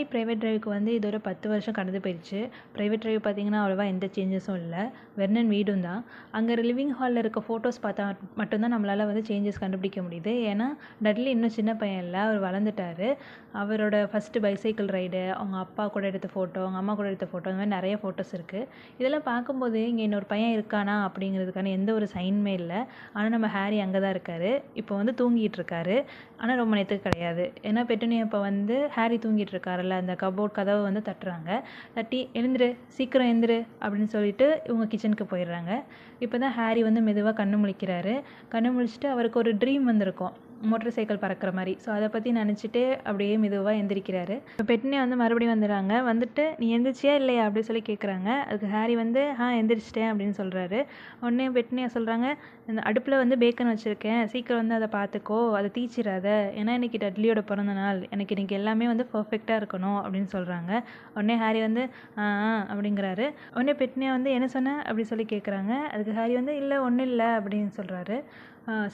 Harry private டிரைவுக்கு வந்து இதோட 10 வருஷம் கடந்து போயிடுச்சு. பிரைவேட் டிரைவ் பார்த்தீங்கன்னா, அவ்வளவா எந்த சேஞ்சஸும் இல்ல. வெர்னன் வீடும் தான். அங்க லிவிங் ஹால்ல இருக்க ஃபோட்டோஸ் பார்த்தா மட்டும் தான் நம்மளால வந்து சேஞ்சஸ் கண்டுபிடிக்க முடியுது. ஏன்னா, டட்லி இன்னும் சின்ன பையன் இல்ல. அவர் வளர்ந்துட்டாரு. அவரோட ஃபர்ஸ்ட் பைசைக்கிள் ரைடு, அவங்க அப்பா கூட எடுத்த ஃபோட்டோ, அவங்க அம்மா கூட எடுத்த ஃபோட்டோ, இந்த மாதிரி நிறைய ஃபோட்டோஸ் இருக்கு. இதெல்லாம் பார்க்கும்போது, இங்க இன்னொரு பையன் இருக்கானா அப்படிங்கிறதுக்கான எந்த ஒரு சைனுமே இல்ல. ஆனா, நம்ம ஹாரி அங்க தான் இருக்காரு. இப்போ வந்து தூங்கிட்டு இருக்காரு. ஆனா, ரொம்ப நேரத்துக்கு கிடையாது. ஏன்னா, பெட்டுனியா இப்போ வந்து ஹாரி தூங்கிட்டு இருக்காருல்ல, அந்த கபோர்ட் கதவை வந்து தட்டுறாங்க. தட்டி எழுந்துரு, சீக்கிரம் எழுந்துரு அப்படின்னு சொல்லிட்டு இவங்க கிச்சனுக்கு போயிடுறாங்க. இப்போ தான் ஹாரி வந்து மெதுவாக கண்ணு முழிக்கிறாரு. கண்ணு முழிச்சிட்டு அவருக்கு ஒரு ட்ரீம் வந்திருக்கும், மோட்டர் சைக்கிள் பறக்கிற மாதிரி. ஸோ அதை பற்றி நினச்சிட்டு அப்படியே மெதுவாக எந்திரிக்கிறாரு. இப்போ பெட்னியா வந்து மறுபடியும் வந்துடுறாங்க. வந்துட்டு நீ எந்திரிச்சியா இல்லையா அப்படின்னு சொல்லி கேட்குறாங்க. அதுக்கு ஹாரி வந்து எந்திரிச்சிட்டேன் அப்படின்னு சொல்கிறாரு. உடனே பெட்னியா சொல்கிறாங்க, இந்த அடுப்பில் வந்து பேக்கன் வச்சுருக்கேன், சீக்கிரம் வந்து அதை பார்த்துக்கோ, அதை தீச்சிடாத, ஏன்னா இன்றைக்கி டட்லியோட பிறந்த நாள், எனக்கு இன்றைக்கி எல்லாமே வந்து பர்ஃபெக்டாக இருக்கணும் அப்படின்னு சொல்கிறாங்க. உடனே ஹாரி வந்து அப்படிங்கிறாரு. உடனே பெட்னியா வந்து என்ன சொன்ன அப்படி சொல்லி கேட்குறாங்க. அதுக்கு ஹாரி வந்து இல்லை ஒன்றும் இல்லை அப்படின்னு சொல்கிறாரு.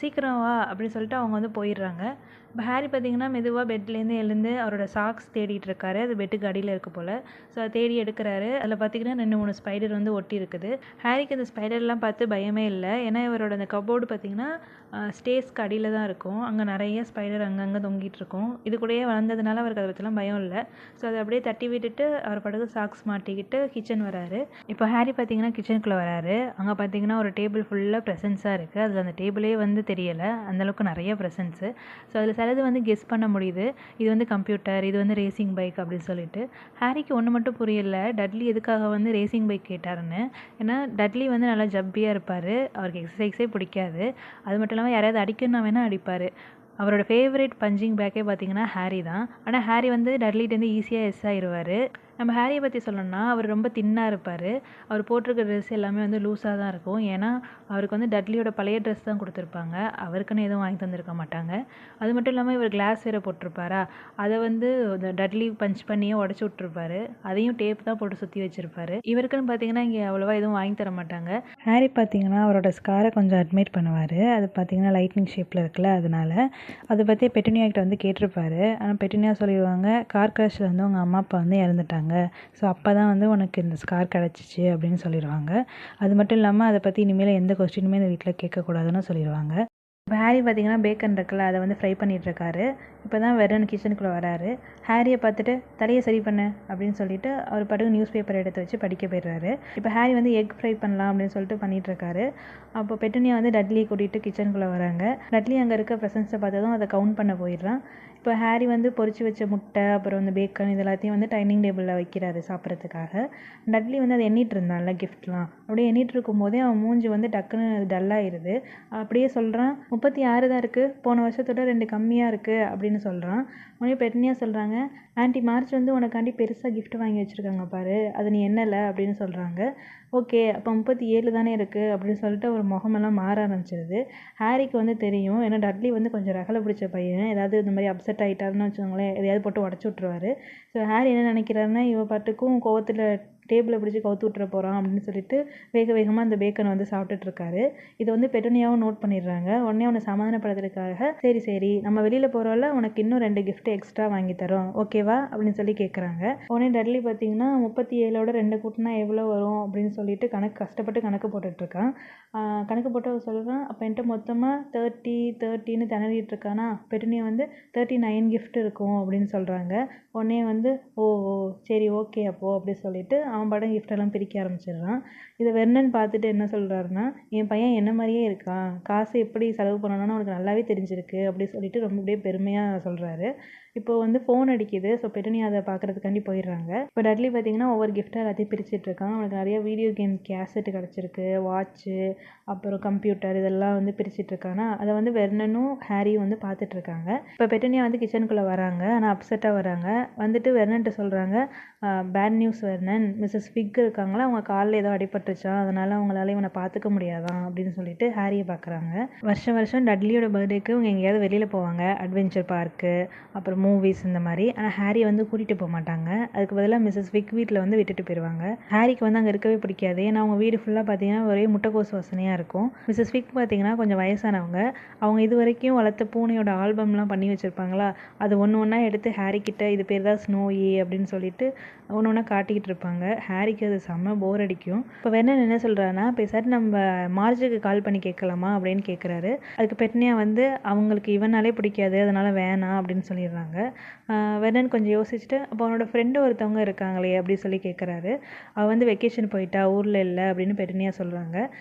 சீக்கிரம் வா அப்படின்னு சொல்லிட்டு அவங்க வந்து போயிடுறாங்க. இப்போ ஹாரி பார்த்தீங்கன்னா மெதுவாக பெட்லேருந்து எழுந்து அவரோட சாக்ஸ் தேடிட்டு இருக்காரு. அது பெட்டுக்கு அடியில் இருக்க போல். ஸோ அதை தேடி எடுக்கிறாரு. அதில் பார்த்தீங்கன்னா 2-3 ஸ்பைடர் வந்து ஒட்டி இருக்குது. ஹாரிக்கு அந்த ஸ்பைடர்லாம் பார்த்து பயமே இல்லை. ஏன்னா இவரோட அந்த கபோர்டு பார்த்தீங்கன்னா ஸ்டேஸ்க்கு அடியில் தான் இருக்கும். அங்கே நிறைய ஸ்பைடர் அங்கங்கே தொங்கிட்டு இருக்கும். இது கூடயே வளர்ந்ததுனால அவருக்கு அதை பற்றிலாம் பயம் இல்லை. ஸோ அதை அப்படியே தட்டி விட்டுட்டு அவர் படகு சாக்ஸ் மாட்டிக்கிட்டு கிச்சன் வராரு. இப்போ ஹாரி பார்த்தீங்கன்னா கிச்சனுக்குள்ளே வராரு. அங்கே பார்த்தீங்கன்னா ஒரு டேபிள் ஃபுல்லாக ப்ரெசன்ஸாக இருக்குது. அதில் அந்த டேபிளே வந்து தெரியலை, அந்தளவுக்கு நிறைய ப்ரெசன்ஸு. ஸோ அதில் சிலது வந்து கெஸ் பண்ண முடியுது. இது வந்து கம்ப்யூட்டர், இது வந்து ரேசிங் பைக் அப்படின்னு சொல்லிட்டு. ஹாரிக்கு ஒன்று மட்டும் புரியல, டட்லி எதுக்காக வந்து ரேசிங் பைக் கேட்டாருன்னு. ஏன்னா டட்லி வந்து நல்லா ஜப்பியாக இருப்பார், அவருக்கு எக்ஸசைஸே பிடிக்காது. அது மட்டும் இல்லாமல் யாரையாவது அடிக்கணும்னா வேணால் அடிப்பார். அவரோட ஃபேவரட் பஞ்சிங் பேக்கே பார்த்தீங்கன்னா ஹாரி தான். ஆனால் ஹாரி வந்து டட்லிட்டேருந்து ஈஸியாக எஸ் ஆயிடுவார். நம்ம ஹாரியை பற்றி சொல்லணும்னா அவர் ரொம்ப தின்னாக இருப்பார். அவர் போட்டிருக்க ட்ரெஸ் எல்லாமே வந்து லூஸாக தான் இருக்கும். ஏன்னா அவருக்கு வந்து டட்லியோட பழைய ட்ரெஸ் தான் கொடுத்துருப்பாங்க, அவருக்குன்னு எதுவும் வாங்கி தந்திருக்க மாட்டாங்க. அது மட்டும் இல்லாமல் இவர் கிளாஸ் வேறு போட்டிருப்பாரா, அதை வந்து இந்த டட்லி பஞ்ச் பண்ணியே உடச்சி விட்ருப்பாரு. அதையும் டேப் தான் போட்டு சுற்றி வச்சுருப்பாரு. இவருக்குன்னு பார்த்தீங்கன்னா இங்கே அவ்வளோவா எதுவும் வாங்கி தர மாட்டாங்க. ஹாரி பார்த்தீங்கன்னா அவரோட ஸ்காரை கொஞ்சம் அட்மைட் பண்ணுவார். அது பார்த்தீங்கன்னா லைட்னிங் ஷேப்பில் இருக்குல்ல, அதனால அதை பற்றி பெட்டுனியா கிட்ட வந்து கேட்டிருப்பாரு. ஆனால் பெட்டுனியா சொல்லிடுவாங்க, கார் கிராஷில் வந்து உங்கள் அம்மா அப்பா வந்து இறந்துட்டாங்க, ஸோ அப்போ தான் வந்து உனக்கு இந்த ஸ்கார் கிடச்சிச்சு அப்படின்னு சொல்லிடுவாங்க. அது மட்டும் இல்லாமல் அதை பற்றி இனிமேல் எந்த கொஸ்டினுமே இந்த வீட்டில் கேட்கக்கூடாதுன்னு சொல்லிடுவாங்க. இப்போ ஹாரி பார்த்தீங்கன்னா பேக்கன் இருக்குல்ல, அதை வந்து ஃப்ரை பண்ணிகிட்ருக்காரு. இப்போ தான் வெர்னன் கிச்சனுக்குள்ளே வராரு. ஹாரியை பார்த்துட்டு தலையை சரி பண்ணு அப்படின்னு சொல்லிட்டு அவர் பாட்டுக்கு நியூஸ் பேப்பர் எடுத்து வச்சு படிக்க போயிடுறாரு. இப்போ ஹாரி வந்து எக் ஃப்ரை பண்ணலாம் அப்படின்னு சொல்லிட்டு பண்ணிகிட்ருக்காரு. அப்போ பெட்டுனியா வந்து டட்லியை கூட்டிகிட்டு கிச்சனுக்குள்ளே வராங்க. டட்லி அங்கே இருக்க ப்ரெசன்ஸை பார்த்ததும் அதை கவுண்ட் பண்ண போயிடுறான். இப்போ ஹாரி வந்து பொரிச்சு வச்ச முட்டை, அப்புறம் வந்து பேக்கன், இது எல்லாத்தையும் வந்து டைனிங் டேபிளில் வைக்கிறாரு சாப்பிட்றதுக்காக. டட்லி வந்து அதை எண்ணிட்டு இருந்தான்ல கிஃப்ட்லாம், அப்படியே எண்ணிட்டு இருக்கும்போதே அவன் மூஞ்சி வந்து டக்குன்னு டல்லாகிடுது. அப்படியே சொல்கிறான், 36 தான் இருக்குது, போன வருஷத்தோட 2 கம்மியாக இருக்குது அப்படின்னு சொல்கிறான். உடனே பெட்னியா சொல்கிறாங்க, ஆன்ட்டி மார்ச் வந்து உனக்காண்டி பெருசாக கிஃப்ட் வாங்கி வச்சுருக்காங்க பாரு, அது நீ என்னலை அப்படின்னு சொல்கிறாங்க. ஓகே அப்போ 37 தானே இருக்குது அப்படின்னு சொல்லிட்டு ஒரு முகமெல்லாம் மாற ஆரம்பிச்சிருது. ஹாரிக்கு வந்து தெரியும், ஏன்னா டட்லி வந்து கொஞ்சம் ரகலை பிடிச்ச பையன், ஏதாவது இந்த மாதிரி அப்செட் ஆகிட்டாருன்னு வச்சுக்கோங்களேன், எதையாவது போட்டு உடச்சி விட்ருவாரு. ஸோ ஹாரி என்ன நினைக்கிறாருன்னா, இவ பாட்டுக்கும் கோவத்தில் டேபிளை பிடிச்சி கவுத்து விட்டுற போகிறான் அப்படின்னு சொல்லிட்டு வேக வேகமாக அந்த பேக்கனை வந்து சாப்பிட்டுட்ருக்காரு. இதை வந்து பெட்டுனியாவும் நோட் பண்ணிடுறாங்க. உடனே அவனை சமாதானப்படுத்துறதுக்காக, சரி சரி நம்ம வெளியில் போகிறோம்ல, உனக்கு இன்னும் 2 கிஃப்ட் எக்ஸ்ட்ரா வாங்கி தரோம், ஓகேவா அப்படின்னு சொல்லி கேட்குறாங்க. உடனே டட்லி பார்த்தீங்கன்னா 37ஓட 2 கூட்டினா எவ்வளோ வரும் அப்படின்னு சொல்லிட்டு கஷ்டப்பட்டு கணக்கு போட்டுட்ருக்கான். கணக்கு போட்டு அவர் சொல்கிறான், அப்போ என்கிட்ட மொத்தமாக 30ன்னு திணறிட்டு இருக்கானா. பெட்டுனியா வந்து 39 கிஃப்ட் இருக்கும் அப்படின்னு சொல்கிறாங்க. உடனே வந்து ஓ ஓ சரி ஓகே அப்போது அப்படி சொல்லிட்டு அவன் படம் கிஃப்டெல்லாம் பிரிக்க ஆரம்பிச்சிடுறான். இதை வெர்னன் பார்த்துட்டு என்ன சொல்கிறாருன்னா, என் பையன் என்ன மாதிரியே இருக்கான், காசு எப்படி செலவு பண்ணணும்னு அவனுக்கு நல்லாவே தெரிஞ்சிருக்கு அப்படி சொல்லிட்டு ரொம்ப அப்படியே பெருமையாக சொல்கிறாரு. இப்போ வந்து ஃபோன் அடிக்குது. ஸோ பெட்டுனியா அதை பார்க்குறதுக்காண்டி போயிடுறாங்க. இப்போ டட்லி பார்த்தீங்கன்னா ஒவ்வொரு கிஃப்ட்டாக எல்லாத்தையும் பிரிச்சுட்டு இருக்கான். அவனுக்கு நிறைய வீடியோ கேம் கேசட்டு கிடச்சிருக்கு, வாட்ச்சு, அப்புறம் கம்ப்யூட்டர், இதெல்லாம் வந்து பிரிச்சுட்டு இருக்கானா. அதை வந்து வெர்னனும் ஹாரியும் வந்து பார்த்துட்ருக்காங்க. இப்போ பெட்டுனியா வந்து கிச்சனுக்குள்ளே வராங்க. ஆனால் அப்செட்டாக வராங்க. வந்துட்டு வெர்னன்ட்ட சொல்கிறாங்க, பேட் நியூஸ் வெர்னன், மிஸ்ஸஸ் ஃபிக் இருக்காங்களா, அவங்க காலில் ஏதோ அடிபட்டுருச்சான், அதனால் அவங்களால இவனை பார்த்துக்க முடியாதான் அப்படின்னு சொல்லிட்டு ஹாரியை பார்க்குறாங்க. வருஷம் டட்லியோட பர்த்டேக்கு இவங்க எங்கேயாவது வெளியில் போவாங்க, அட்வென்ச்சர் பார்க்கு, அப்புறம் மூவிஸ் இந்த மாதிரி. ஆனால் ஹாரியை வந்து கூட்டிகிட்டு போக மாட்டாங்க. அதுக்கு பதிலாக மிஸ்ஸஸ் விக் வீட்டில் வந்து விட்டுட்டு போயிடுவாங்க. ஹாரிக்கு வந்து அங்கே இருக்கவே பிடிக்காது. ஏன்னா அவங்க வீடு ஃபுல்லாக பார்த்தீங்கன்னா ஒரே முட்டைக்கோஸ் வாசனையாக இருக்கும். மிஸ்ஸஸ் ஃபிக் பார்த்தீங்கன்னா கொஞ்சம் வயசானவங்க. அவங்க இது வரைக்கும் வளர்த்த பூனையோட ஆல்பம்லாம் பண்ணி வச்சுருப்பாங்களா, அது ஒன்று ஒன்றா எடுத்து ஹாரி கிட்ட இது பேர் தான் ஸ்னோயி அப்படின்னு சொல்லிட்டு ஒன்று ஒன்றா காட்டிக்கிட்டு இருப்பாங்க. ஹாரிக்கு அது செம்ம போர் அடிக்கும். இப்போ வெர்னன் என்ன சொல்கிறாருன்னா, பேசாட்டி நம்ம மார்ஜுக்கு கால் பண்ணி கேட்கலாமா அப்படின்னு கேட்குறாரு. அதுக்கு பெட்னியா வந்து அவங்களுக்கு இவனாலே பிடிக்காது, அதனால் வேணாம் அப்படின்னு சொல்லிடுறாங்க. வெர்னன் கொஞ்சம் யோசிச்சுட்டு, அப்போ அவனோட ஃப்ரெண்டு ஒருத்தவங்க இருக்காங்களே அப்படி சொல்லி கேட்குறாரு. அவள் வந்து வெக்கேஷன் போயிட்டா, ஊரில் இல்லை அப்படின்னு பெட்னியா சொல்கிறாங்க.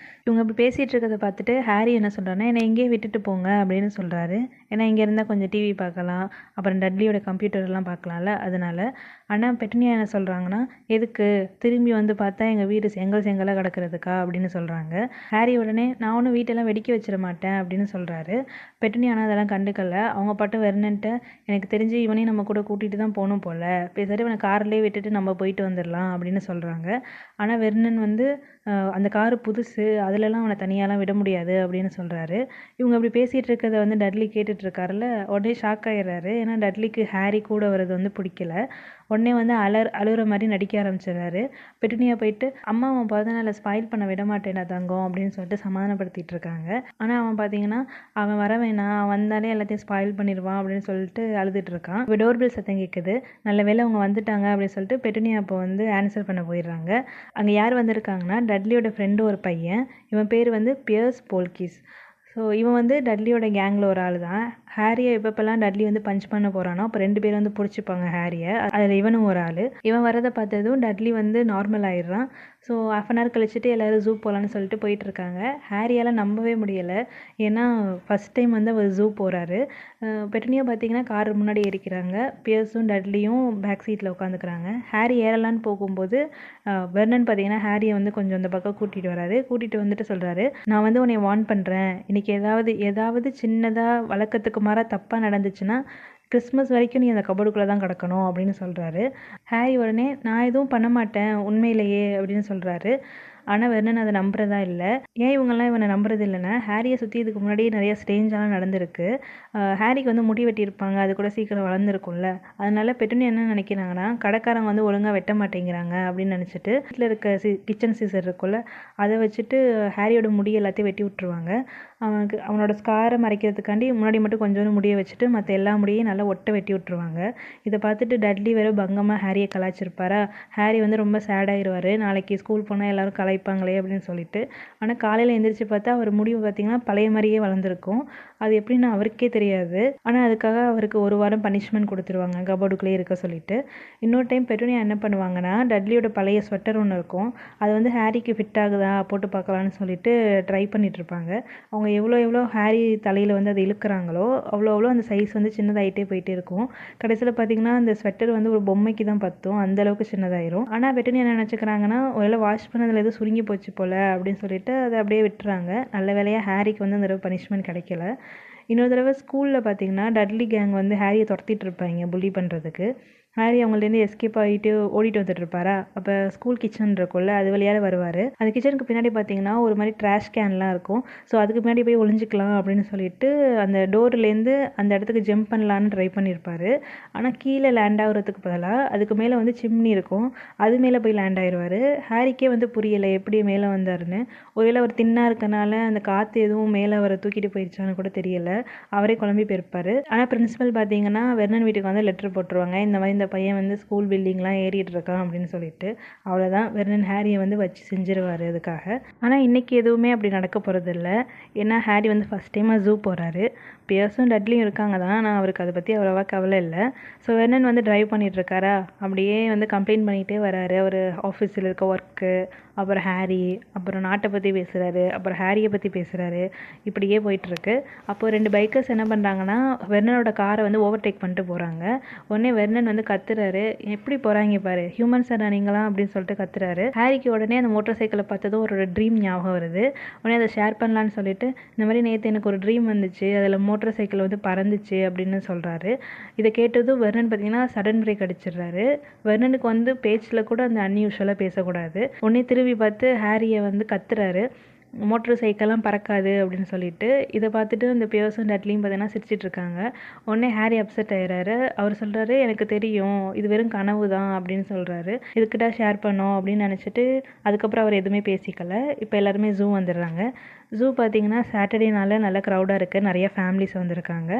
இவங்க அப்படி பேசிகிட்டு இருக்கிறத பார்த்துட்டு ஹாரி என்ன சொல்கிறான்னா, என்னை எங்கேயே விட்டுட்டு போங்க அப்படின்னு சொல்கிறாரு. ஏன்னா இங்கே இருந்தால் கொஞ்சம் டிவி பார்க்கலாம், அப்புறம் டட்லியோட கம்ப்யூட்டர்லாம் பார்க்கலாம்ல, அதனால். ஆனால் பெட்னியா என்ன சொல்கிறாங்கன்னா, எதுக்கு திரும்பி வந்து பார்த்தா எங்கள் வீடு செங்கலாக கிடக்கிறதுக்கா அப்படின்னு சொல்கிறாங்க. ஹாரி உடனே நான் ஒன்றும் வீட்டெல்லாம் வெடிக்க வச்சிட மாட்டேன் அப்படின்னு சொல்கிறாரு. பெட்னியா ஆனால் அதெல்லாம் கண்டுக்கல. அவங்க பாட்டு வெர்னன்ட்ட, எனக்கு தெரிஞ்சு இவனையும் நம்ம கூட கூட்டிகிட்டு தான் போகணும் போல், பேசாட்டி இவனை கார்லேயே விட்டுட்டு நம்ம போயிட்டு வந்துடலாம் அப்படின்னு சொல்கிறாங்க. ஆனால் வெர்னன் வந்து அந்த காரு புதுசு, அதிலலாம் அவனை தனியாலாம் விட முடியாது அப்படின்னு சொல்கிறாரு. இவங்க அப்படி பேசிகிட்டு இருக்கிறத வந்து டட்லி கேட்டுட்ருக்காருல, உடனே ஷாக் ஆகிடுறாரு. ஏன்னா டட்லிக்கு ஹாரி கூட வர்றது வந்து பிடிக்கல. உடனே வந்து அழுகிற மாதிரி நடிக்க ஆரம்பிச்சிடுறாரு. பெட்டுனியா போயிட்டு, அம்மா அவன் பிறந்தநாளை ஸ்பாயில் பண்ண விட மாட்டேனா தங்கம் அப்படின்னு சொல்லிட்டு சமாதானப்படுத்திட்டு இருக்காங்க. ஆனால் அவன் பார்த்தீங்கன்னா, அவன் வர வேணாம், அவன் வந்தாலே எல்லாத்தையும் ஸ்பாயில் பண்ணிடுவான் அப்படின்னு சொல்லிட்டு அழுதுட்டு இருக்கான். இப்போ டோர்பெல் சத்தம் கேட்குது. நல்ல வேளை அவங்க வந்துட்டாங்க அப்படின்னு சொல்லிட்டு பெட்டுனியா அப்போ வந்து ஆன்சர் பண்ண போயிடுறாங்க. அங்கே யார் வந்திருக்காங்கன்னா, டட்லியோட ஃப்ரெண்டு ஒரு பையன். இவன் பேர் வந்து பியர்ஸ் போல்கிஸ். ஸோ இவன் வந்து டட்லியோட கேங்கில் ஒரு ஆள் தான். ஹாரியை எப்பப்பெல்லாம் டட்லி வந்து பஞ்ச் பண்ண போகிறானோ அப்போ 2 பேரும் வந்து பிடிச்சிப்பாங்க ஹாரியை. அதில் இவனும் ஒரு ஆள். இவன் வரதை பார்த்ததும் டட்லி வந்து நார்மல் ஆயிடுறான். ஸோ ½ அன் ஹவர் கழிச்சுட்டு எல்லோரும் ஜூ போகலான்னு சொல்லிட்டு போயிட்டுருக்காங்க. ஹாரியால் நம்பவே முடியலை. ஏன்னா ஃபஸ்ட் டைம் வந்து அவர் ஜூ போகிறாரு. பெட்டுனியா பார்த்தீங்கன்னா கார் முன்னாடி ஏறிக்கிறாங்க. பியர்ஸும் டட்லியும் பேக் சீட்டில் உட்காந்துக்கிறாங்க. ஹாரி ஏறலான்னு போகும்போது வெர்னன் பார்த்தீங்கன்னா ஹாரியை வந்து கொஞ்சம் அந்த பக்கம் கூட்டிகிட்டு வராரு. கூட்டிகிட்டு வந்துட்டு சொல்கிறாரு, நான் வந்து உன்னை வார்ன் பண்ணுறேன், இன்றைக்கி ஏதாவது சின்னதாக வழக்கத்துக்கு மாறாக தப்பாக நடந்துச்சுன்னா கிறிஸ்மஸ் வரைக்கும் நீ அந்த கபோர்டுக்குள்ளே தான் கிடக்கணும் அப்படின்னு சொல்கிறாரு. ஹாரி உடனே நான் எதுவும் பண்ண மாட்டேன் உண்மையிலேயே அப்படின்னு சொல்கிறாரு. ஆனால் வெர்னன் அதை நம்புறதா இல்லை. ஏன் இவங்கெல்லாம் இவனை நம்புறது இல்லைன்னா, ஹாரியை சுற்றி இதுக்கு முன்னாடியே நிறைய ஸ்ட்ரேஞ்சாலாம் நடந்திருக்கு. ஹாரிக்கு வந்து முடி வெட்டியிருப்பாங்க, அது கூட சீக்கிரம் வளர்ந்துருக்கும்ல. அதனால பெட்டுனியா என்ன நினைக்கிறாங்கன்னா, கடைக்காரங்க வந்து ஒழுங்காக வெட்ட மாட்டேங்கிறாங்க அப்படின்னு நினச்சிட்டு வீட்டில் இருக்க கிச்சன் சீசர் இருக்குல்ல, அதை வச்சுட்டு ஹாரியோட முடி எல்லாத்தையும் வெட்டி விட்டுருவாங்க. அவனோட ஸ்காரை மறைக்கிறதுக்காண்டி முன்னாடி மட்டும் கொஞ்சோண்டு முடியை வச்சுட்டு மற்ற எல்லா முடியையும் நல்லா ஒட்டை வெட்டி விட்டுருவாங்க. இதை பார்த்துட்டு டட்லி வேறு பங்கமாக ஹாரியை கலாய்ச்சிருப்பாரா. ஹாரி வந்து ரொம்ப சேடாகிடுவார், நாளைக்கு ஸ்கூல் போனால் எல்லோரும் கலாய்ப்பாங்களே அப்படின்னு சொல்லிட்டு. ஆனால் காலையில் எழுந்திரிச்சு பார்த்தா அவர் முடிவு பார்த்திங்கன்னா பழைய மாதிரியே வளர்ந்துருக்கும். அது எப்படின்னு அவருக்கே தெரியாது. ஆனால் அதுக்காக அவருக்கு 1 வாரம் பனிஷ்மெண்ட் கொடுத்துருவாங்க, கபோர்டுக்குள்ளேயே இருக்க சொல்லிட்டு. இன்னொரு டைம் பெட்டுனியா என்ன பண்ணுவாங்கன்னா, டட்லியோட பழைய ஸ்வெட்டர் ஒன்று இருக்கும், அது வந்து ஹாரிக்கு ஃபிட் ஆகுதா போட்டு பார்க்கலான்னு சொல்லிட்டு ட்ரை பண்ணிட்டு இருப்பாங்க. அவங்க எவ்வளோ ஹாரி தலையில் வந்து அதை இழுக்கிறாங்களோ அவ்வளோ அந்த சைஸ் வந்து சின்னதாகிட்டே போயிட்டே இருக்கும். கடைசியில் பார்த்தீங்கன்னா அந்த ஸ்வெட்டர் வந்து ஒரு பொம்மைக்கு தான் பற்றும், அந்தளவுக்கு சின்னதாயிரும். ஆனால் பெட்டுனியா என்ன நினச்சிக்கிறாங்கன்னா, ஒருவேளை வாஷ் பண்ணதில் எதுவும் சுருங்கி போச்சு போல் அப்படின்னு சொல்லிட்டு அதை அப்படியே விட்டுறாங்க. நல்ல வேலையாக ஹாரிக்கு வந்து அந்த தடவை பனிஷ்மெண்ட் கிடைக்கல. இன்னொரு தடவை ஸ்கூலில் பார்த்தீங்கன்னா டட்லி கேங் வந்து ஹாரியை துரத்திட்டு இருப்பாங்க புல்லி பண்ணுறதுக்கு. ஹாரி அவங்கள்டேருந்து எஸ்கேப் ஆகிட்டு ஓடிட்டு வந்துட்டு இருப்பாரா. அப்போ ஸ்கூல் கிச்சன் இருக்கும்ல, அது வழியாக வருவார். அந்த கிச்சனுக்கு பின்னாடி பார்த்தீங்கன்னா ஒரு மாதிரி ட்ராஷ் கேன்லாம் இருக்கும். ஸோ அதுக்கு பின்னாடி போய் ஒளிஞ்சிக்கலாம் அப்படின்னு சொல்லிட்டு அந்த டோர்லேருந்து அந்த இடத்துக்கு ஜம்ப் பண்ணலான்னு ட்ரை பண்ணியிருப்பார். ஆனால் கீழே லேண்ட் ஆகுறதுக்கு பதிலாக அதுக்கு மேலே வந்து சிம்னி இருக்கும், அது மேலே போய் லேண்ட் ஆயிடுவார். ஹாரிக்கே வந்து புரியலை எப்படி மேலே வந்தாருன்னு. ஒருவேளை அவர் தின்னா இருக்கனால அந்த காற்று எதுவும் மேலே அவரை தூக்கிட்டு போயிடுச்சான்னு கூட தெரியல, அவரே குழம்பி போயிருப்பார். ஆனால் பிரின்சிபல் பார்த்தீங்கன்னா வெர்னன் வீட்டுக்கு வந்து லெட்டர் போட்டுருவாங்க, இந்த மாதிரி இந்த பையன் வந்து ஸ்கூல் பில்டிங்லாம் ஏறிட்டு இருக்கான் அப்படின்னு சொல்லிட்டு. அவ்வளோதான், வெர்னன் ஹாரியை வந்து வச்சு செஞ்சிருவார் அதுக்காக. ஆனால் இன்றைக்கி எதுவுமே அப்படி நடக்க போகிறதில்ல. ஏன்னா ஹாரி வந்து ஃபஸ்ட் டைமாக ஜூ போகிறாரு. பியர்ஸும் டட்லியும் இருக்காங்க தான், ஆனால் அவருக்கு அதை பற்றி அவ்வளோவா கவலை இல்லை. ஸோ வெர்னன் வந்து ட்ரைவ் பண்ணிகிட்ருக்காரா, அப்படியே வந்து கம்ப்ளைண்ட் பண்ணிகிட்டே வராரு. அவர் ஆஃபீஸில் இருக்க ஒர்க்கு, அப்புறம் ஹாரி, அப்புறம் நாட்டை பற்றி பேசுகிறாரு, அப்புறம் ஹாரியை பற்றி பேசுகிறாரு. இப்படியே போயிட்டுருக்கு. அப்போது 2 பைக்கர்ஸ் என்ன பண்ணுறாங்கன்னா, வெர்னனோட காரை வந்து ஓவர்டேக் பண்ணிட்டு போகிறாங்க. உடனே வெர்னன் வந்து கத்துறாரு, எப்படி போகிறாங்க பாரு, ஹியூமன்ஸ் நீங்களாம் அப்படின்னு சொல்லிட்டு கத்துறாரு. ஹாரிக்கு உடனே அந்த மோட்டார் சைக்கிளை பார்த்ததும் ஒரு ட்ரீம் ஞாபகம் வருது. உடனே அதை ஷேர் பண்ணலான்னு சொல்லிட்டு, இந்த மாதிரி நேற்று எனக்கு ஒரு ட்ரீம் வந்துச்சு, அதில் மோட்டார் சைக்கிள் வந்து பறந்துச்சு அப்படின்னு சொல்கிறாரு. இதை கேட்டதும் வெர்னன் பார்த்தீங்கன்னா சடன் பிரேக் அடிச்சிடுறாரு. வெர்னனுக்கு வந்து பேச்சில் கூட அந்த அன்யூஷுவலாக பேசக்கூடாது. உடனே திரும்பி பார்த்து ஹாரியை வந்து கத்துறாரு. மோட்டர் சைக்கிள்லாம் பறக்காது அப்படின்னு சொல்லிட்டு. இதை பார்த்துட்டு இந்த பியர்ஸும் டட்லியும் பார்த்தீங்கன்னா சிரிச்சிட்டு இருக்காங்க. உடனே ஹாரி அப்செட் ஆயிடுறாரு. அவர் சொல்கிறாரு, எனக்கு தெரியும் இது வெறும் கனவு தான் அப்படின்னு சொல்கிறாரு. இதுக்கிட்ட ஷேர் பண்ணோம் அப்படின்னு நினச்சிட்டு அதுக்கப்புறம் அவர் எதுவுமே பேசிக்கல. இப்போ எல்லாருமே ஜூ வந்துடுறாங்க. ஜூ பார்த்தீங்கன்னா சாட்டர்டேனால நல்ல க்ரௌடாக இருக்குது, நிறைய ஃபேமிலிஸ் வந்திருக்காங்க.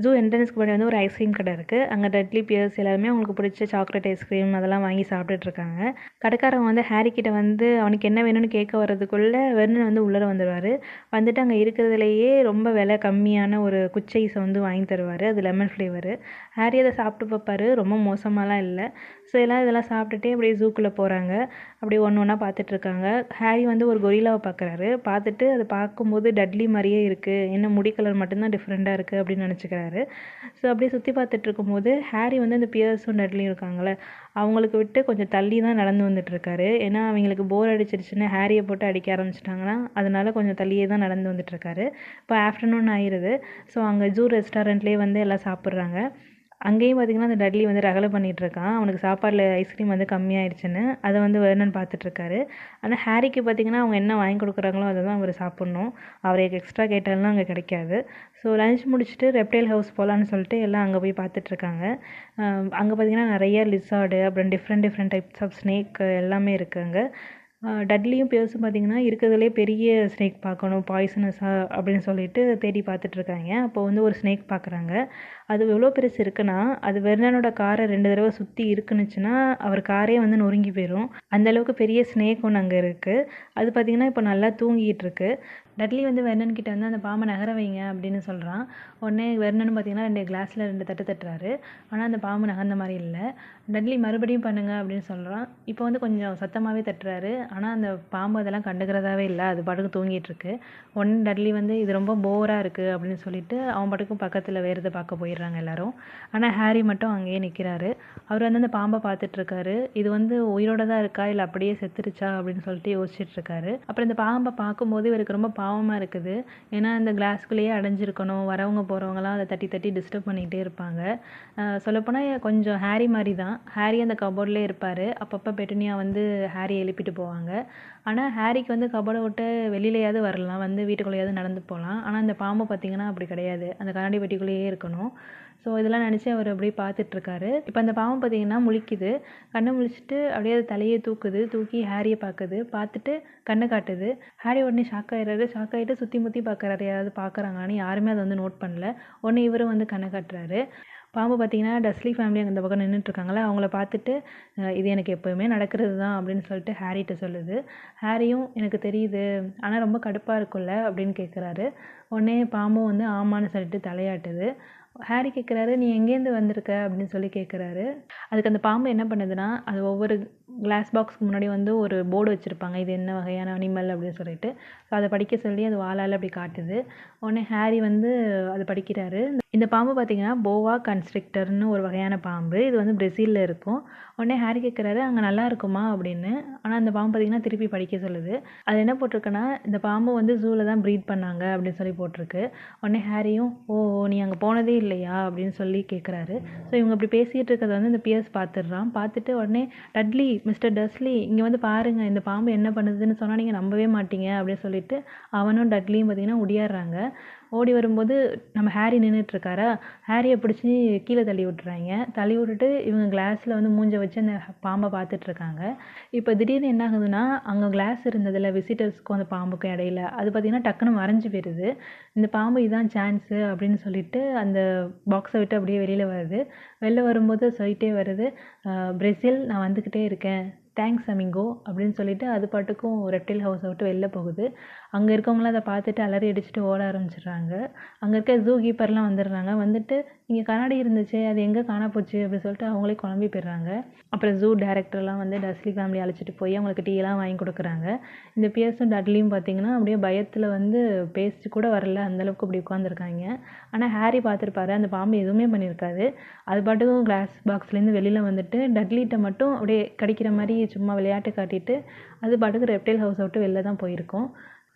ஜூ என்ட்ரன்ஸ்க்கு முன்னாடி வந்து ஒரு ஐஸ்கிரீம் கடை இருக்குது. அங்கே டட்லி, பியர்ஸ் எல்லாருமே அவங்களுக்கு பிடிச்ச சாக்லேட் ஐஸ்கிரீம் அதெல்லாம் வாங்கி சாப்பிட்டுட்டு இருக்காங்க. கடைக்காரங்க வந்து ஹாரி கிட்ட வந்து அவனுக்கு என்ன வேணும்னு கேட்க வர்றதுக்குள்ளே வெர்னன் வந்து உள்ளே வந்துடுவார். வந்துட்டு அங்கே இருக்கிறதுலையே ரொம்ப விலை கம்மியான ஒரு குச்சி ஐஸை வந்து வாங்கி தருவார். அது லெமன் ஃப்ளேவரு. ஹாரி அதை சாப்பிட்டு பார்ப்பாரு. ரொம்ப மோசமாலாம் இல்லை. ஸோ எல்லாம் இதெல்லாம் சாப்பிட்டுட்டே அப்படியே ஜூக்குள்ளே போகிறாங்க. அப்படியே ஒன்று ஒன்றா பார்த்துட்ருக்காங்க. ஹாரி வந்து ஒரு கொரில்லாவை பார்க்குறாரு. பார்த்துட்டு அதை பார்க்கும்போது டட்லி மாதிரியே இருக்குது, என்ன முடி கலர் மட்டும்தான் டிஃப்ரெண்ட்டாக இருக்குது அப்படின்னு நினச்சிக்கிறாரு. ஸோ அப்படியே சுற்றி பார்த்துட்டு இருக்கும்போது ஹாரி வந்து அந்த பியர்ஸும் டட்லியும் இருக்காங்களே அவங்களுக்கு விட்டு கொஞ்சம் தள்ளி தான் நடந்து வந்துட்டுருக்காரு. ஏன்னா அவங்களுக்கு போர் அடிச்சிருச்சுன்னு ஹாரியை போட்டு அடிக்க ஆரம்பிச்சிட்டாங்கன்னா அதனால கொஞ்சம் தள்ளியே தான் நடந்து வந்துட்டுருக்காரு. இப்போ ஆஃப்டர்நூன் ஆயிடுது. ஸோ அங்கே ஜூ ரெஸ்டாரண்ட்லேயே வந்து எல்லாம் சாப்பிட்றாங்க. அங்கேயும் பார்த்தீங்கன்னா அந்த டட்லி வந்து ரகலை பண்ணிகிட்ருக்கான். அவனுக்கு சாப்பாடில் ஐஸ்கிரீம் வந்து கம்மியாயிடுச்சுன்னு அதை வந்து வெர்னன் பார்த்துட்ருக்காரு. ஆனால் ஹாரிக்கு பார்த்தீங்கன்னா அவங்க என்ன வாங்கி கொடுக்குறாங்களோ அதை தான் அவர் சாப்பிட்ணும். அவருக்கு எக்ஸ்ட்ரா கேட்டாலும் அங்கே கிடைக்காது. ஸோ லஞ்ச் முடிச்சுட்டு ரெப்டைல் ஹவுஸ் போகலான்னு சொல்லிட்டு எல்லாம் அங்கே போய் பார்த்துட்ருக்காங்க. அங்கே பார்த்தீங்கன்னா நிறைய லிசார்டு, அப்புறம் டிஃப்ரெண்ட் டைப்ஸ் ஆஃப் ஸ்னேக் எல்லாமே இருக்குது அங்கே. டட்லியும் பியர்ஸும் பார்த்தீங்கன்னா இருக்கிறதுலே பெரிய ஸ்னேக் பார்க்கணும், பாய்சனஸாக அப்படின்னு சொல்லிட்டு தேடி பார்த்துட்ருக்காங்க. அப்போ வந்து ஒரு ஸ்னேக் பார்க்குறாங்க. அது எவ்வளோ பெருசு இருக்குன்னா அது வெர்னனோட காரை 2 தடவை சுற்றி இருக்குனுச்சுன்னா அவர் காரே வந்து நொறுங்கி போயிடும். அந்தளவுக்கு பெரிய ஸ்னேக் ஒன்று அங்கே இருக்குது. அது பார்த்திங்கன்னா இப்போ நல்லா தூங்கிட்டு இருக்கு. டட்லி வந்து வெர்னன் கிட்ட வந்து அந்த பாம்பை நகர வைங்க அப்படின்னு சொல்கிறான். உடனே வெர்னன் பார்த்தீங்கன்னா 2 கிளாஸில் 2 தட்டு தட்டுறாரு. ஆனால் அந்த பாம்பு நகர்ந்த மாதிரி இல்லை. டட்லி மறுபடியும் பண்ணுங்க அப்படின்னு சொல்கிறான். இப்போ வந்து கொஞ்சம் சத்தமாகவே தட்டுறாரு. ஆனால் அந்த பாம்பு அதெல்லாம் கண்டுக்கிறதாவே இல்லை, அது பாட்டுக்கு தூங்கிட்டு இருக்கு. உடனே டட்லி வந்து இது ரொம்ப போராக இருக்குது அப்படின்னு சொல்லிட்டு அவன் பாட்டுக்கும் பக்கத்தில் வேறு எதை பார்க்க போயிடுறாங்க எல்லாரும். ஆனால் ஹாரி மட்டும் அங்கேயே நிற்கிறாரு. அவர் வந்து அந்த பாம்பை பார்த்துட்ருக்காரு. இது வந்து உயிரோட தான் இருக்கா இல்லை அப்படியே செத்துருச்சா அப்படின்னு சொல்லிட்டு யோசிச்சுட்டு இருக்காரு. அப்புறம் இந்த பாம்பை பார்க்கும்போது இவருக்கு ரொம்ப பாவமாக இருக்குது. ஏன்னா இந்த கிளாஸ்குள்ளேயே அடைஞ்சிருக்கணும், வரவங்க போகிறவங்களாம் அதை தட்டி தட்டி டிஸ்டர்ப் பண்ணிகிட்டே இருப்பாங்க. சொல்லப்போனால் கொஞ்சம் ஹாரி மாதிரி தான். ஹாரி அந்த கபோர்ட்லேயே இருப்பார். அப்பப்போ பெட்டுனியா வந்து ஹாரி எழுப்பிட்டு போவாங்க. ஆனால் ஹாரிக்கு வந்து கபோர்டை விட்டு வெளியிலையாவது வரலாம், வந்து வீட்டுக்குள்ளேயாவது நடந்து போகலாம். ஆனால் அந்த பாம்பு பார்த்திங்கன்னா அப்படி கிடையாது, அந்த கண்ணாடி பெட்டிக்குள்ளேயே இருக்கணும். ஸோ இதெல்லாம் நினச்சி அவர் அப்படியே பார்த்துட்ருக்காரு. இப்போ அந்த பாம்பு பார்த்திங்கன்னா முழிக்குது. கண்ணை முழிச்சிட்டு அப்படியே அது தலையை தூக்குது. தூக்கி ஹாரியை பார்க்குது. பார்த்துட்டு கண்ணை காட்டுது. ஹாரி உடனே ஷாக் ஆகிடுறாரு. ஷாக் ஆகிட்டு சுற்றி முற்றி பார்க்குறாரு, யாராவது பார்க்குறாங்கன்னு. யாருமே அதை வந்து நோட் பண்ணல. உடனே இவரும் வந்து கண்ணை காட்டுறாரு. பாம்பு பார்த்திங்கன்னா டஸ்லி ஃபேமிலி அந்த பக்கம் நின்றுட்டுருக்காங்களே அவங்கள பார்த்துட்டு இது எனக்கு எப்போயுமே நடக்கிறது தான் அப்படின்னு சொல்லிட்டு ஹாரிகிட்ட சொல்லுது. ஹாரியும் எனக்கு தெரியுது, ஆனால் ரொம்ப கடுப்பாக இருக்கும்ல அப்படின்னு கேட்குறாரு. உடனே பாம்பும் வந்து ஆமான்னு சொல்லிட்டு தலையாட்டுது. ஹாரி கேட்குறாரு, நீ எங்கேருந்து வந்திருக்க அப்படின்னு சொல்லி கேட்குறாரு. அதுக்கு அந்த பாம்பு என்ன பண்ணுதுன்னா அது ஒவ்வொரு கிளாஸ் பாக்ஸ்க்கு முன்னாடி வந்து ஒரு போர்டு வச்சுருப்பாங்க, இது என்ன வகையான அனிமல் அப்படின்னு சொல்லிட்டு. ஸோ அதை படிக்க சொல்லி அது வாளால் அப்படி காட்டுது. உடனே ஹாரி வந்து அது படிக்கிறாரு. இந்த பாம்பு பார்த்திங்கன்னா போவா கன்ஸ்ட்ரிக்டர்னு ஒரு வகையான பாம்பு. இது வந்து பிரேசிலில் இருக்கும். உடனே ஹாரி கேட்குறாரு, அங்கே நல்லா இருக்குமா அப்படின்னு. ஆனால் அந்த பாம்பு பார்த்திங்கன்னா திருப்பி படிக்க சொல்லுது. அது என்ன போட்டிருக்குன்னா இந்த பாம்பு வந்து ஜூவில் தான் ப்ரீட் பண்ணாங்க அப்படின்னு சொல்லி போட்டிருக்கு. உடனே ஹாரியும் ஓ நீ அங்கே போனதே இல்லையா அப்படின்னு சொல்லி கேட்குறாரு. ஸோ இவங்க இப்படி பேசிகிட்டு இருக்கிறத வந்து இந்த பியர்ஸ் பார்த்துடுறான். பார்த்துட்டு உடனே டட்லி, மிஸ்டர் டஸ்லி இங்கே வந்து பாருங்கள், இந்த பாம்பு என்ன பண்ணுதுன்னு சொன்னால் நீங்கள் நம்பவே மாட்டீங்க அப்படின்னு சொல்லிட்டு அவனும் டட்லியும் பார்த்திங்கன்னா ஒடியாடுறாங்க. ஓடி வரும்போது நம்ம ஹாரி நின்றுட்டுருக்காரா, ஹாரியை பிடிச்சி கீழே தள்ளி விட்டுறாங்க. தள்ளி விட்டுட்டு இவங்க கிளாஸில் வந்து மூஞ்ச வச்சு அந்த பாம்பை பார்த்துட்ருக்காங்க. இப்போ திடீர்னு என்ன ஆகுதுன்னா அங்கே கிளாஸ் இருந்ததில் விசிட்டர்ஸ்க்கும் அந்த பாம்புக்கும் இடையில அது பார்த்திங்கன்னா டக்குன்னு மறைஞ்சு போயிடுது. இந்த பாம்பு இதான் சான்ஸு அப்படின்னு சொல்லிட்டு அந்த பாக்ஸை விட்டு அப்படியே வெளியில் வருது. வெளில வரும்போது சொல்லிட்டே வருது, பிரேசில் நான் வந்துக்கிட்டே இருக்கேன், தேங்க்ஸ் அமிங்கோ அப்படின்னு சொல்லிட்டு அது பாட்டுக்கும் ரெப்டைல் ஹவுஸை விட்டு வெளில போகுது. அங்கே இருக்கவங்களாம் அதை பார்த்துட்டு அலறி அடிச்சுட்டு ஓட ஆரம்பிச்சிடுறாங்க. அங்கே இருக்க ஜூ கீப்பர்லாம் வந்துடுறாங்க. வந்துட்டு இங்கே கண்ணாடி இருந்துச்சு, அது எங்கே காணா போச்சு அப்படின்னு சொல்லிட்டு அவங்களே குழம்பி போயிடுறாங்க. அப்புறம் ஜூ டேரக்டர்லாம் வந்து டஸ்லி ஃபேமிலி அழைச்சிட்டு போய் அவங்களுக்கு டீலாம் வாங்கி கொடுக்குறாங்க. இந்த பியர்ஸும் டட்லியும் பார்த்திங்கன்னா அப்படியே பயத்தில் வந்து பேசிட்டு கூட வரல, அந்தளவுக்கு அப்படி உட்காந்துருக்காங்க. ஆனால் ஹாரி பார்த்துருப்பாரு, அந்த பாம்பு எதுவுமே பண்ணியிருக்காது. அது பாட்டுக்கும் கிளாஸ் பாக்ஸ்லேருந்து வெளியில் வந்துட்டு டட்லிகிட்ட மட்டும் அப்படியே கடிக்கிற மாதிரி சும்மா விளையாட்டு காட்டிட்டு அது பாட்டுக்கு ரெப்டைல் ஹவுஸை விட்டு வெளில தான் போயிருக்கோம்.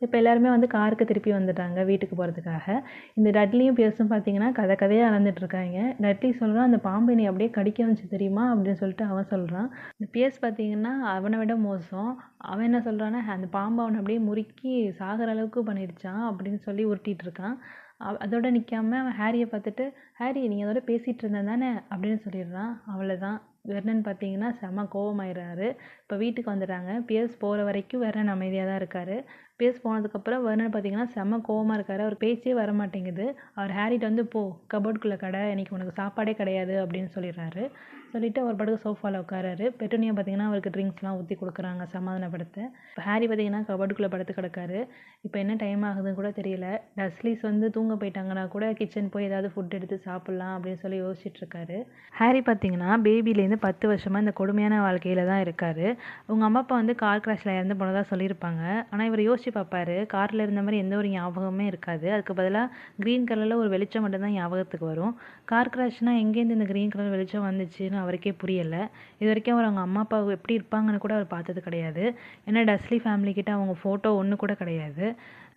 இப்போ எல்லாருமே வந்து காருக்கு திருப்பி வந்துட்டாங்க வீட்டுக்கு போகிறதுக்காக. இந்த டட்லியும் பியர்ஸும் பார்த்தீங்கன்னா கதை கதையாக அளந்துட்டுருக்காங்க. டட்லி சொல்கிறான், அந்த பாம்பு என்னை அப்படியே கடிக்க வந்துச்சு தெரியுமா அப்படின்னு சொல்லிட்டு அவன் சொல்கிறான். இந்த பியர்ஸ் பார்த்தீங்கன்னா அவனை விட மோசம். அவன் என்ன சொல்கிறான்னா, அந்த பாம்பு அவனை அப்படியே முறுக்கி சாகிற அளவுக்கு பண்ணிடுச்சான் அப்படின்னு சொல்லி உருட்டிகிட்டு இருக்கான். அதோட நிற்காம அவன் ஹாரியை பார்த்துட்டு, ஹாரி நீ அதோட பேசிகிட்டு இருந்தேன் தானே அப்படின்னு சொல்லிடுறான். அவ்வளோதான். வெர்னன் பார்த்தீங்கன்னா செம கோவமாயிடுறாரு. இப்போ வீட்டுக்கு வந்துடுறாங்க. பியர்ஸ் போகிற வரைக்கும் வெர்னன் அமைதியாக தான் இருக்கார். பியர்ஸ் போனதுக்கப்புறம் வெர்னன் பார்த்தீங்கன்னா செம கோவமாக இருக்கார். அவர் பேச்சே வர மாட்டேங்குது. அவர் ஹாரிட்ட வந்து போ கபோர்டுக்குள்ளே கடை, இன்னைக்கு உனக்கு சாப்பாடே கிடையாது அப்படின்னு சொல்லிடுறாரு. சொல்லிவிட்டு அவர் பாட்டுக்கு சோஃபாவில் உட்காராரு. பெட்டூனியா பார்த்தீங்கன்னா அவருக்கு ட்ரிங்க்ஸ்லாம் ஊற்றி கொடுக்குறாங்க சமாதானப்படுத்த. இப்போ ஹாரி பார்த்தீங்கன்னா கபோர்டுக்குள்ளே படுத்து கிடக்காரு. இப்போ என்ன டைம் ஆகுதுன்னு கூட தெரியல. டஸ்லிஸ் வந்து தூங்க போயிட்டாங்கன்னா கூட கிச்சன் போய் ஏதாவது ஃபுட் எடுத்து சாப்பிட்லாம் அப்படின்னு சொல்லி யோசிச்சுட்டு இருக்காரு. ஹாரி பார்த்தீங்கன்னா பேபிலேருந்து 10 வருஷமாக இந்த கொடுமையான வாழ்க்கையில் தான் இருக்கார். உங்கள் அம்மா அப்பா வந்து கார் கிராஷில் இறந்து போனதாக சொல்லியிருப்பாங்க. ஆனால் இவர் யோசிச்சு பார்ப்பாரு, காரில் இருந்த மாதிரி எந்த ஒரு ஞாபகமே இருக்காது. அதுக்கு பதிலாக க்ரீன் கலரில் ஒரு வெளிச்சம் மட்டும்தான் ஞாபகத்துக்கு வரும். கார் கிராஷ்னால் எங்கேருந்து இந்த க்ரீன் கலர் வெளிச்சம் வந்துச்சுன்னு அவருக்கே புரியலை. இது வரைக்கும் அவர் அவங்க அம்மா அப்பா எப்படி இருப்பாங்கன்னு கூட அவர் பார்த்தது கிடையாது. ஏன்னா டஸ்லி ஃபேமிலி கிட்ட அவங்க ஃபோட்டோ ஒன்று கூட கிடையாது.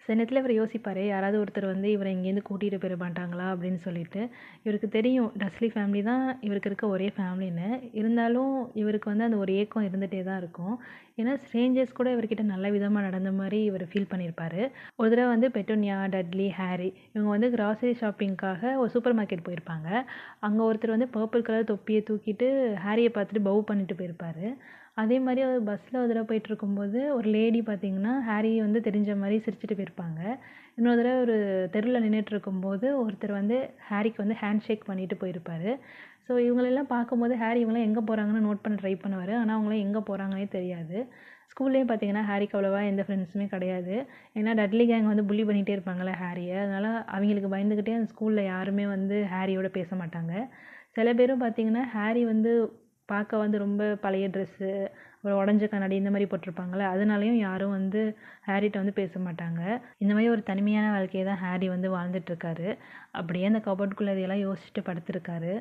சில நேரத்தில் இவர் யோசிப்பார், யாராவது ஒருத்தர் வந்து இவரை இங்கேருந்து கூட்டிகிட்டு போயிட மாட்டாங்களா அப்படின்னு சொல்லிட்டு. இவருக்கு தெரியும் டஸ்லி ஃபேமிலி தான் இவருக்கு இருக்க ஒரே ஃபேமிலின்னு. இருந்தாலும் இவருக்கு வந்து அந்த ஒரு ஏக்கம் இருந்துகிட்டே தான் இருக்கும். ஏன்னா ஸ்ட்ரேஞ்சர்ஸ் கூட இவர்கிட்ட நல்ல விதமாக நடந்த மாதிரி இவர் ஃபீல் பண்ணியிருப்பார். ஒரு தடவை வந்து பெட்டூனியா, டட்லி, ஹாரி இவங்க வந்து கிராசரி ஷாப்பிங்காக ஒரு சூப்பர் மார்க்கெட் போயிருப்பாங்க. அங்கே ஒருத்தர் வந்து பர்பிள் கலர் தொப்பியை தூக்கிட்டு ஹாரியை பார்த்துட்டு பவ் பண்ணிட்டு போயிருப்பார். அதே மாதிரி ஒரு பஸ்ஸில் ஒரு தடவை போயிட்டுருக்கும்போது ஒரு லேடி பார்த்தீங்கன்னா ஹாரி வந்து தெரிஞ்ச மாதிரி சிரிச்சுட்டு போயிருப்பாங்க. இன்னொரு தடவை ஒரு தெருவில் நின்றுட்டுருக்கும்போது ஒருத்தர் வந்து ஹாரிக்கு வந்து ஹேண்ட் ஷேக் பண்ணிட்டு போயிருப்பார். ஸோ இவங்களெல்லாம் பார்க்கும்போது ஹாரி இவங்களாம் எங்கே போகிறாங்கன்னு நோட் பண்ண ட்ரை பண்ணுவார். ஆனால் அவங்களாம் எங்கே போகிறாங்கன்னே தெரியாது. ஸ்கூல்லேயும் பார்த்தீங்கன்னா ஹாரிக்கு அவ்வளோவா எந்த ஃப்ரெண்ட்ஸுமே கிடையாது. ஏன்னா டட்லி கேங் வந்து புள்ளி பண்ணிகிட்டே இருப்பாங்கள்ல ஹாரியை. அதனால் அவங்களுக்கு பயந்துக்கிட்டே அந்த ஸ்கூலில் யாருமே வந்து ஹாரியோட பேச மாட்டாங்க. சில பேரும் பார்த்தீங்கன்னா ஹாரி வந்து பார்க்க வந்து ரொம்ப பழைய ட்ரெஸ்ஸு, அப்புறம் உடஞ்ச கண்ணாடி இந்த மாதிரி போட்டிருப்பாங்கள்ல, அதனாலேயும் யாரும் வந்து ஹாரிட்ட வந்து பேச மாட்டாங்க. இந்த மாதிரி ஒரு தனிமையான வாழ்க்கையை தான் ஹாரி வந்து வாழ்ந்துட்டுருக்காரு. அப்படியே அந்த கபோர்டுக்குள்ளே இதையெல்லாம் யோசிச்சுட்டு படுத்திருக்காரு.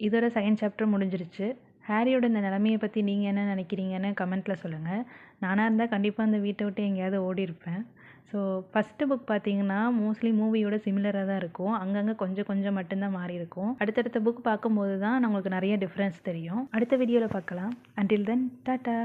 இதோட செகண்ட் சாப்டர் முடிஞ்சிருச்சு. ஹாரியோட இந்த நிலைமையை பற்றி நீங்கள் என்ன நினைக்கிறீங்கன்னு கமெண்ட்டில் சொல்லுங்கள். நானாக இருந்தால் கண்டிப்பாக அந்த வீட்டை விட்டு எங்கேயாவது ஓடிருப்பேன். ஸோ ஃபஸ்ட்டு புக் பார்த்தீங்கன்னா மோஸ்ட்லி மூவியோட சிமிலராக தான் இருக்கும். அங்கங்கே கொஞ்சம் கொஞ்சம் மட்டும்தான் மாறி இருக்கும். அடுத்தடுத்த புக் பார்க்கும்போது தான் நம்மளுக்கு நிறைய டிஃப்ரென்ஸ் தெரியும். அடுத்த வீடியோவில் பார்க்கலாம். Until then tata.